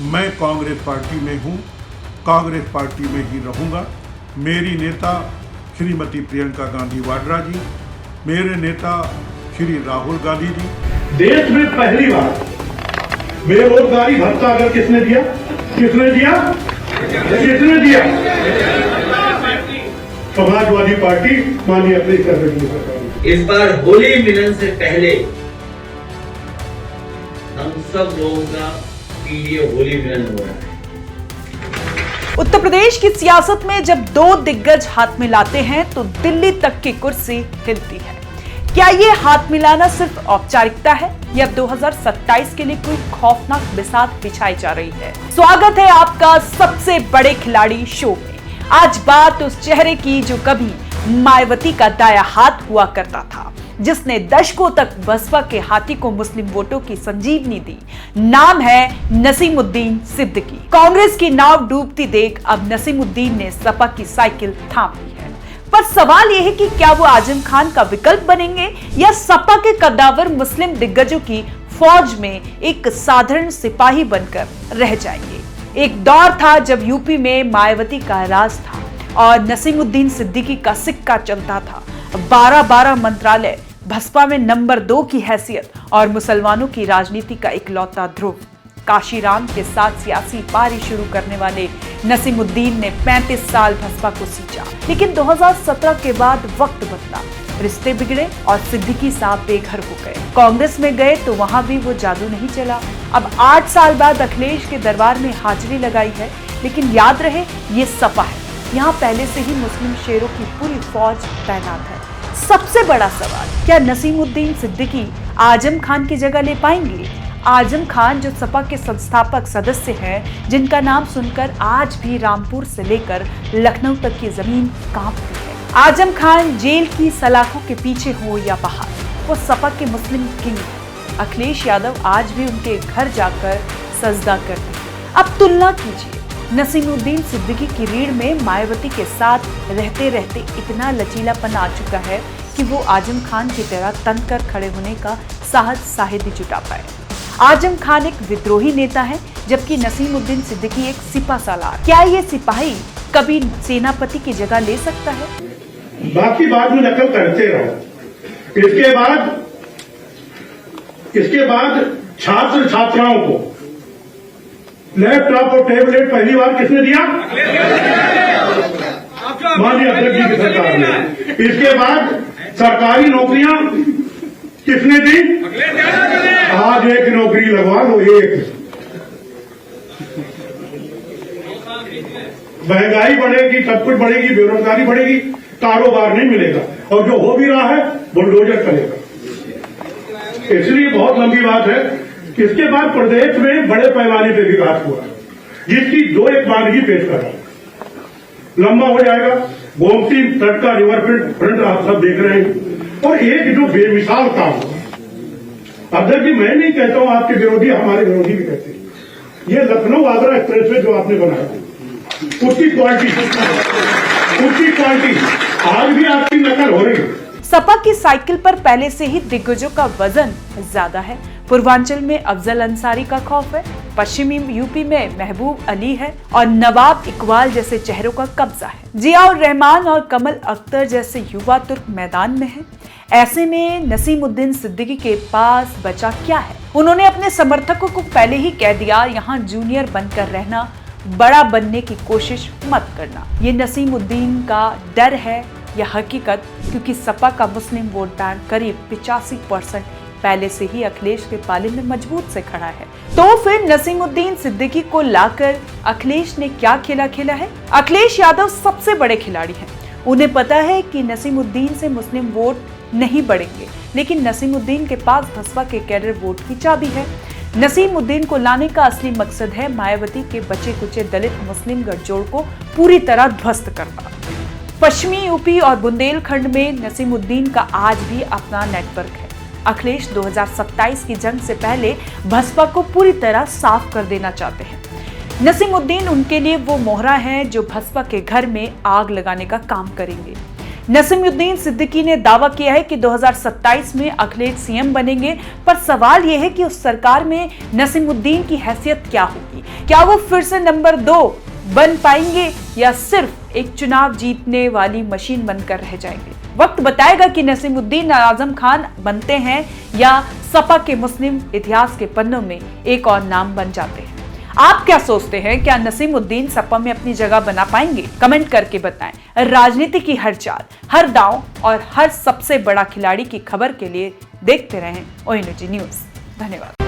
मैं कांग्रेस पार्टी में हूँ, कांग्रेस पार्टी में ही रहूँगा। मेरी नेता श्रीमती प्रियंका गांधी वाड्रा जी, मेरे नेता श्री राहुल गांधी जी। देश में पहली बार बेरोजगारी भत्ता अगर किसने दिया? किसने दिया? किसने दिया? समाजवादी पार्टी माननीय अपनी सरकार। इस बार होली मिलन से पहले हम सब लोगों का पीडीए होली मिलन हो रहा है। उत्तर प्रदेश की सियासत में जब दो दिग्गज हाथ मिलाते हैं तो दिल्ली तक की कुर्सी हिलती है। क्या ये हाथ मिलाना सिर्फ औपचारिकता है या 2027 के लिए कोई खौफनाक बिसात बिछाई जा रही है? स्वागत है आपका सबसे बड़े खिलाड़ी शो में। आज बात उस चेहरे की जो कभी मायावती का दाया हाथ हुआ करता था, जिसने दशकों तक बसपा के हाथी को मुस्लिम वोटों की संजीवनी दी। नाम है नसीमुद्दीन सिद्दीकी। कांग्रेस की नाव डूबती देख अब नसीमुद्दीन ने सपा की साइकिल थाम ली है। पर सवाल यह है कि क्या वो आजम खान का विकल्प बनेंगे या सपा के कद्दावर मुस्लिम दिग्गजों की फौज में एक साधारण सिपाही बनकर रह जाएंगे? एक दौर था जब यूपी में मायावती का राज था और नसीमुद्दीन सिद्दीकी का सिक्का चलता था। 12 मंत्रालय, बसपा में नंबर 2 की हैसियत और मुसलमानों की राजनीति का इकलौता ध्रुव। काशीराम के साथ सियासी पारी शुरू करने वाले नसीमुद्दीन ने 35 साल बसपा को सींचा, लेकिन 2017 के बाद वक्त बदला, रिश्ते बिगड़े और सिद्दीकी साहब बेघर हो गए। कांग्रेस में गए तो वहां भी वो जादू नहीं चला। अब 8 साल बाद अखिलेश के दरबार में हाजिरी लगाई है, लेकिन याद रहे ये सपा है। यहाँ पहले से ही मुस्लिम शेरों की पूरी फौज तैनात है। सबसे बड़ा सवाल, क्या नसीमुद्दीन सिद्दीकी आजम खान की जगह ले पाएंगे? आजम खान जो सपा के संस्थापक सदस्य हैं, जिनका नाम सुनकर आज भी रामपुर से लेकर लखनऊ तक की जमीन कांपती है। आजम खान जेल की सलाखों के पीछे हो या बाहर, वो सपा के मुस्लिम किंग हैं। अखिलेश यादव आज भी उनके घर जाकर सजदा करते हैं। अब तुलना कीजिए, नसीमुद्दीन सिद्दीकी की रीढ़ में मायावती के साथ रहते रहते इतना लचीलापन आ चुका है कि वो आजम खान की तरह तन कर खड़े होने का साहस साहित्य जुटा पाए। आजम खान एक विद्रोही नेता है, जबकि नसीमुद्दीन सिद्दीकी एक सिपा सालार। क्या ये सिपाही कभी सेनापति की जगह ले सकता है? बाकी बाद में नकल करते रहो। इसके बाद छात्र छात्राओं को लैपटॉप और टैबलेट पहली बार किसने दिया? माननीय अध्यक्ष जी की सरकार ने। इसके बाद सरकारी नौकरियां किसने दी? आज एक नौकरी लगवा लो, एक। महंगाई बढ़ेगी, सब कुछ बढ़ेगी, बेरोजगारी बढ़ेगी, कारोबार नहीं मिलेगा, और जो हो भी रहा है बुलडोजर करेगा। इसलिए बहुत लंबी बात है। इसके बाद प्रदेश में बड़े पैमाने पर विकास हुआ, जिसकी दो एक मानगी पेश कर रहा हूं। लंबा हो जाएगा, गोमती तट का रिवर फ्रंट आप सब देख रहे हैं, और एक जो बेमिसाल काम हुआ। अध्यक्ष जी, मैं नहीं कहता हूं, आपके विरोधी हमारे विरोधी भी कहते हैं। ये लखनऊ आगरा एक्सप्रेसवे जो आपने बनाया, उसकी क्वालिटी आज भी आपकी नकल हो रही है। सपा की साइकिल पर पहले से ही दिग्गजों का वजन ज्यादा है। पूर्वांचल में अफजल अंसारी का खौफ है, पश्चिमी यूपी में महबूब अली है और नवाब इकबाल जैसे चेहरों का कब्जा है। जियाउर रहमान और कमल अख्तर जैसे युवा तुर्क मैदान में हैं। ऐसे में नसीमुद्दीन सिद्दीकी के पास बचा क्या है? उन्होंने अपने समर्थकों को पहले ही कह दिया, यहाँ जूनियर बनकर रहना, बड़ा बनने की कोशिश मत करना। ये नसीमुद्दीन का डर है या हकीकत? क्योंकि सपा का मुस्लिम वोट बैंक करीब 85% पहले से ही अखिलेश के पाले में मजबूत से खड़ा है। तो फिर नसीमुद्दीन सिद्दीकी को लाकर अखिलेश ने क्या खेला खेला है? अखिलेश यादव सबसे बड़े खिलाड़ी हैं। उन्हें पता है कि नसीमुद्दीन से मुस्लिम वोट नहीं बढ़ेंगे, लेकिन नसीमुद्दीन के पास बसपा के कैडर वोट की चाबी है। नसीमुद्दीन को लाने का असली मकसद है मायावती के बचे कुचे दलित मुस्लिम गठजोड़ को पूरी तरह ध्वस्त करना। पश्चिमी यूपी और बुंदेलखंड में नसीमुद्दीन का आज भी अपना नेटवर्क है। अखिलेश 2027 की जंग से पहले बसपा को पूरी तरह साफ कर देना चाहते हैं। नसीमुद्दीन उनके लिए वो मोहरा है जो बसपा के घर में आग लगाने का काम करेंगे। नसीमुद्दीन सिद्दीकी ने दावा किया है कि 2027 में अखिलेश सीएम बनेंगे, पर सवाल यह है कि उस सरकार में नसीमुद्दीन की हैसियत क्या होगी। क्या वो फिर से नंबर 2 बन पाएंगे या सिर्फ एक चुनाव जीतने वाली मशीन बनकर रह जाएंगे। वक्त बताएगा कि नसीमुद्दीन आजम खान बनते हैं या सपा के मुस्लिम इतिहास के पन्नों में एक और नाम बन जाते हैं। आप क्या सोचते हैं, क्या नसीमुद्दीन सपा में अपनी जगह बना पाएंगे? कमेंट करके बताएं। राजनीति की हर चाल, हर दांव और हर सबसे बड़ा खिलाड़ी की खबर के लिए देखते रहें ओएनजी न्यूज। धन्यवाद।